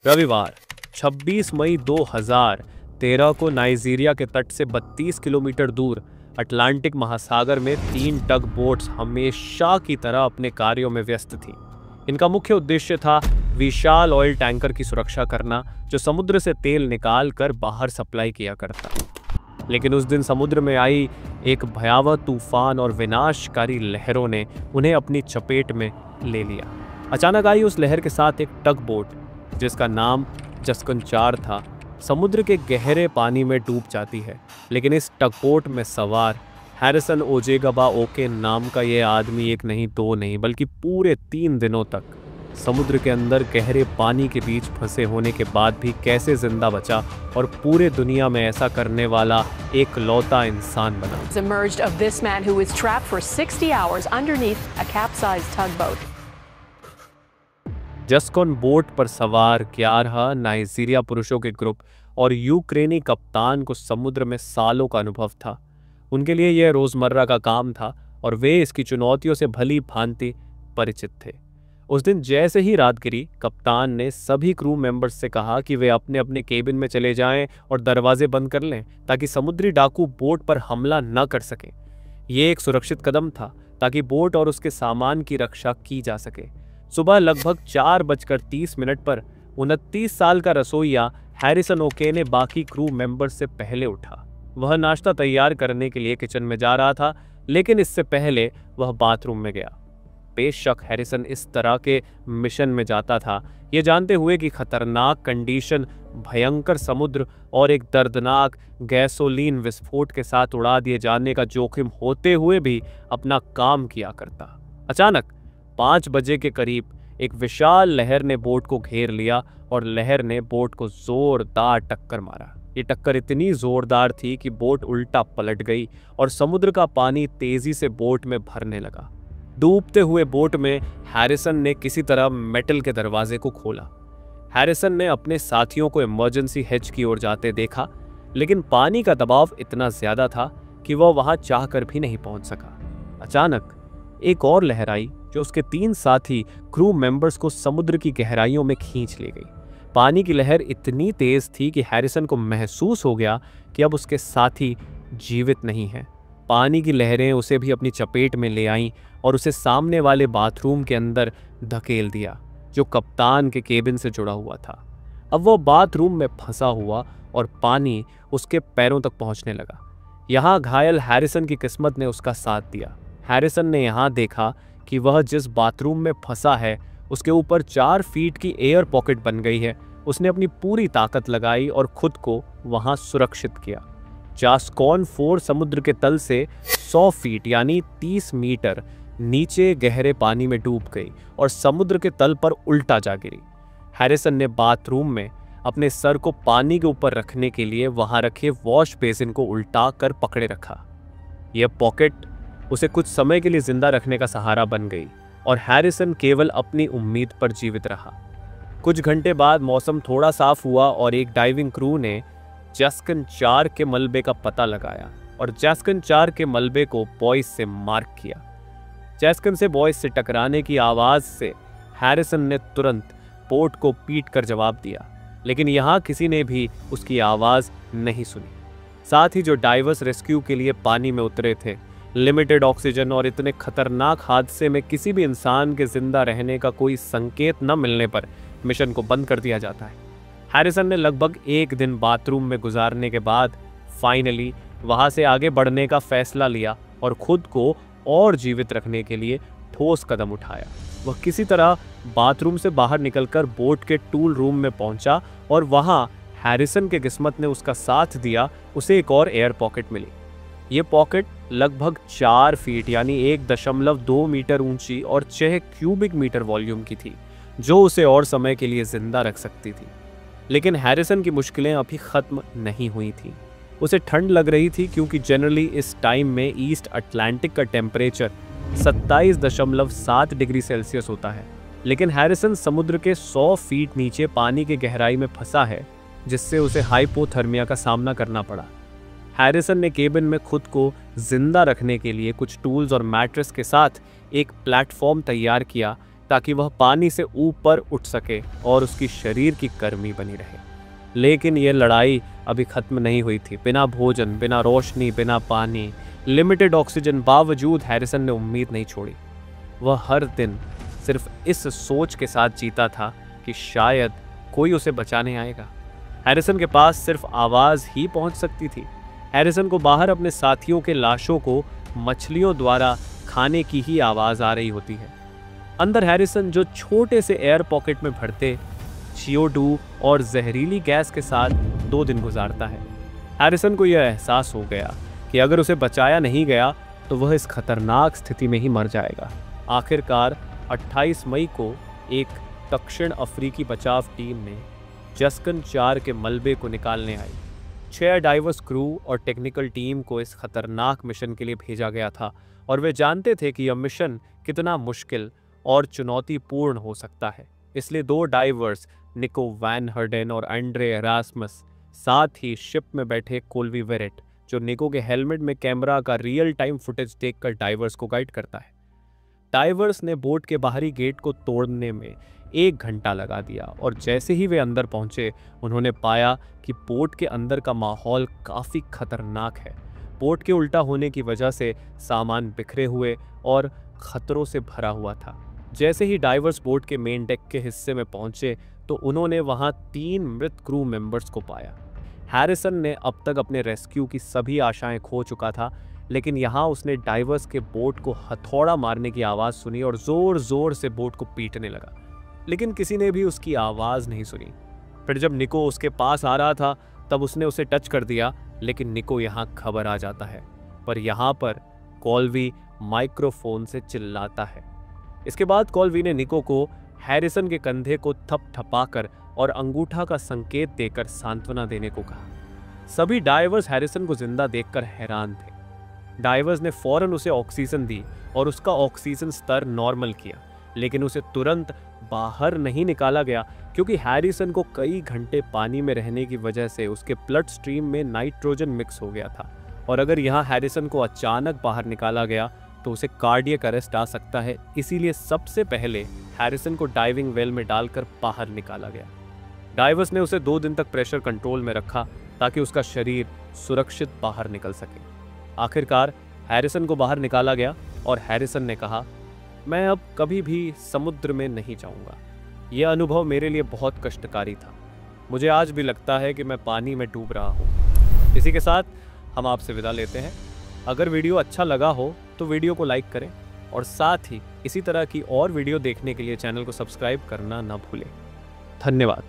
रविवार 26 मई 2013 को नाइजीरिया के तट से 32 किलोमीटर दूर अटलांटिक महासागर में 3 टग बोट्स हमेशा की तरह अपने कार्यों में व्यस्त थीं। इनका मुख्य उद्देश्य था विशाल ऑयल टैंकर की सुरक्षा करना, जो समुद्र से तेल निकाल कर बाहर सप्लाई किया करता। लेकिन उस दिन समुद्र में आई एक भयावह तूफान और विनाशकारी लहरों ने उन्हें अपनी चपेट में ले लिया। अचानक आई उस लहर के साथ एक टग बोट, जिसका नाम जस्कन 4 था, समुद्र के गहरे पानी में डूब जाती है। लेकिन इस टगबोट में सवार हैरिसन ओजेगबा ओके नाम का ये आदमी एक नहीं, दो नहीं, बल्कि पूरे 3 दिनों तक समुद्र के अंदर गहरे पानी के बीच फंसे होने के बाद भी कैसे जिंदा बचा और पूरे दुनिया में ऐसा करने वाला एक लौता इंसान बना। Emerged of this man who was trapped for 60 hours underneath a capsized tugboat. Jascon boat पर सवार 11 नाइजीरिया पुरुषों के ग्रुप और यूक्रेनी कप्तान को समुद्र में सालों का अनुभव था। उनके लिए यह रोजमर्रा का काम था और वे इसकी चुनौतियों से भली भांति परिचित थे। उस दिन जैसे ही रात गिरी, कप्तान ने सभी क्रू मेंबर्स से कहा कि वे अपने अपने केबिन में चले जाएं और दरवाजे बंद कर लें ताकि समुद्री डाकू बोट पर हमला न कर सकें। यह एक सुरक्षित कदम था ताकि बोट और उसके सामान की रक्षा की जा सके। सुबह लगभग 4:30 पर 29 साल का रसोइया हैरिसन ओके ने बाकी क्रू मेंबर्स से पहले उठा। वह नाश्ता तैयार करने के लिए किचन में जा रहा था, लेकिन इससे पहले वह बाथरूम में गया। बेशक हैरिसन इस तरह के मिशन में जाता था, ये जानते हुए कि खतरनाक कंडीशन, भयंकर समुद्र और एक दर्दनाक गैसोलीन विस्फोट के साथ उड़ा दिए जाने का जोखिम होते हुए भी अपना काम किया करता। अचानक 5 बजे के करीब एक विशाल लहर ने बोट को घेर लिया और लहर ने बोट को जोरदार टक्कर मारा। ये टक्कर इतनी जोरदार थी कि बोट उल्टा पलट गई और समुद्र का पानी तेजी से बोट में भरने लगा। डूबते हुए बोट में हैरिसन ने किसी तरह मेटल के दरवाजे को खोला। हैरिसन ने अपने साथियों को इमरजेंसी हेच की ओर जाते देखा, लेकिन पानी का दबाव इतना ज्यादा था कि वह वहां चाहकर भी नहीं पहुंच सका। अचानक एक और लहर आई जो उसके 3 साथी क्रू मेंबर्स को समुद्र की गहराइयों में खींच ले गई। पानी की लहर इतनी तेज थी कि हैरिसन को महसूस हो गया कि अब उसके साथी जीवित नहीं हैं। पानी की लहरें उसे भी अपनी चपेट में ले आईं और उसे सामने वाले बाथरूम के अंदर धकेल दिया, जो कप्तान के केबिन से जुड़ा हुआ था। अब वो बाथरूम में फंसा हुआ और पानी उसके पैरों तक पहुंचने लगा। यहाँ घायल हैरिसन की किस्मत ने उसका साथ दिया। हैरिसन ने यहाँ देखा कि वह जिस बाथरूम में फंसा है उसके ऊपर 4 फीट की एयर पॉकेट बन गई है। उसने अपनी पूरी ताकत लगाई और खुद को वहां सुरक्षित किया। जास्कॉन 4 समुद्र के तल से 100 फीट यानी 30 मीटर नीचे गहरे पानी में डूब गई और समुद्र के तल पर उल्टा जा गिरी। हैरिसन ने बाथरूम में अपने सर को पानी के ऊपर रखने के लिए वहां रखे वॉश बेसिन को उल्टा कर पकड़े रखा। यह पॉकेट उसे कुछ समय के लिए जिंदा रखने का सहारा बन गई और हैरिसन केवल अपनी उम्मीद पर जीवित रहा। कुछ घंटे बाद मौसम थोड़ा साफ हुआ और एक डाइविंग क्रू ने जस्कन 4 के मलबे का पता लगाया और जस्कन 4 के मलबे को बॉयज से मार्क किया। जस्कन से बॉयज से टकराने की आवाज से हैरिसन ने तुरंत बोट को पीट कर जवाब दिया, लेकिन यहाँ किसी ने भी उसकी आवाज नहीं सुनी। साथ ही जो डाइवर्स रेस्क्यू के लिए पानी में उतरे थे, लिमिटेड ऑक्सीजन और इतने खतरनाक हादसे में किसी भी इंसान के जिंदा रहने का कोई संकेत न मिलने पर मिशन को बंद कर दिया जाता है। हैरिसन ने लगभग 1 दिन बाथरूम में गुजारने के बाद फाइनली वहां से आगे बढ़ने का फैसला लिया और खुद को और जीवित रखने के लिए ठोस कदम उठाया। वह किसी तरह बाथरूम से बाहर निकलकर बोट के टूल रूम में पहुंचा और वहां हैरिसन के किस्मत ने उसका साथ दिया। उसे एक और एयर पॉकेट मिली। ये पॉकेट लगभग 4 फीट यानी 1.2 मीटर ऊंची और 6 क्यूबिक मीटर वॉल्यूम की थी, जो उसे और समय के लिए जिंदा रख सकती थी। लेकिन हैरिसन की मुश्किलें अभी खत्म नहीं हुई थीं। उसे ठंड लग रही थी क्योंकि जनरली इस टाइम में ईस्ट अटलांटिक का टेम्परेचर 27.7 डिग्री सेल्सियस होता है। लेकिन हैरिसन समुद्र के 100 फीट नीचे पानी की गहराई में फंसा है, जिससे उसे हाइपोथर्मिया का सामना करना पड़ा। हैरिसन ने केबिन में खुद को जिंदा रखने के लिए कुछ टूल्स और मैट्रेस के साथ एक प्लेटफॉर्म तैयार किया ताकि वह पानी से ऊपर उठ सके और उसकी शरीर की गर्मी बनी रहे। लेकिन यह लड़ाई अभी खत्म नहीं हुई थी। बिना भोजन, बिना रोशनी, बिना पानी, लिमिटेड ऑक्सीजन बावजूद हैरिसन ने उम्मीद नहीं छोड़ी। वह हर दिन सिर्फ इस सोच के साथ जीता था कि शायद कोई उसे बचाने आएगा। हैरिसन के पास सिर्फ आवाज़ ही पहुंच सकती थी। हैरिसन को बाहर अपने साथियों के लाशों को मछलियों द्वारा खाने की ही आवाज़ आ रही होती है। अंदर हैरिसन जो छोटे से एयर पॉकेट में भरते CO2 और जहरीली गैस के साथ 2 दिन गुजारता है। हैरिसन को यह एहसास हो गया कि अगर उसे बचाया नहीं गया तो वह इस खतरनाक स्थिति में ही मर जाएगा। आखिरकार 28 मई को एक दक्षिण अफ्रीकी बचाव टीम ने जस्कन 4 के मलबे को निकालने आई। 6 डाइवर्स क्रू और टेक्निकल टीम को इस खतरनाक मिशन के लिए भेजा गया था और वे जानते थे कि यह मिशन कितना मुश्किल और चुनौतीपूर्ण हो सकता है। इसलिए 2 डाइवर्स निको वैन हर्डेन और एंड्रे एरास्मस, साथ ही शिप में बैठे कोल्वी वेरेट, जो निको के हेलमेट में कैमरा का रियल टाइम फुटेज देखकर डाइवर्स को गाइड करता है। डाइवर्स ने बोट के बाहरी गेट को तोड़ने में 1 घंटा लगा दिया और जैसे ही वे अंदर पहुंचे उन्होंने पाया कि बोट के अंदर का माहौल काफ़ी खतरनाक है। बोट के उल्टा होने की वजह से सामान बिखरे हुए और खतरों से भरा हुआ था। जैसे ही डाइवर्स बोट के मेन डेक के हिस्से में पहुंचे तो उन्होंने वहां 3 मृत क्रू मेंबर्स को पाया। हैरिसन ने अब तक अपने रेस्क्यू की सभी आशाएं खो चुका था, लेकिन यहाँ उसने डाइवर्स के बोट को हथौड़ा मारने की आवाज़ सुनी और ज़ोर ज़ोर से बोट को पीटने लगा, लेकिन किसी ने भी उसकी आवाज़ नहीं सुनी। फिर जब निको उसके पास आ रहा था तब उसने उसे टच कर दिया, लेकिन निको यहाँ खबर आ जाता है। पर यहाँ पर कॉल्वी माइक्रोफोन से चिल्लाता है। इसके बाद कॉल्वी ने निको को हैरिसन के कंधे को थपथपाकर और अंगूठा का संकेत देकर सांत्वना देने को कहा। सभी डाइवर्स हैरिसन को जिंदा देखकर हैरान थे। डाइवर्स ने फौरन उसे ऑक्सीजन दी और उसका ऑक्सीजन स्तर नॉर्मल किया, लेकिन उसे तुरंत बाहर नहीं निकाला गया क्योंकि हैरिसन को कई घंटे पानी में रहने की वजह से उसके ब्लड स्ट्रीम में नाइट्रोजन मिक्स हो गया था और अगर यहाँ हैरिसन को अचानक बाहर निकाला गया तो उसे कार्डियक अरेस्ट आ सकता है। इसीलिए सबसे पहले हैरिसन को डाइविंग वेल में डालकर बाहर निकाला गया। डाइवर्स ने उसे 2 दिन तक प्रेशर कंट्रोल में रखा ताकि उसका शरीर सुरक्षित बाहर निकल सके। आखिरकार हैरिसन को बाहर निकाला गया और हैरिसन ने कहा, मैं अब कभी भी समुद्र में नहीं जाऊंगा। यह अनुभव मेरे लिए बहुत कष्टकारी था। मुझे आज भी लगता है कि मैं पानी में डूब रहा हूँ। इसी के साथ हम आपसे विदा लेते हैं। अगर वीडियो अच्छा लगा हो तो वीडियो को लाइक करें और साथ ही इसी तरह की और वीडियो देखने के लिए चैनल को सब्सक्राइब करना ना भूलें। धन्यवाद।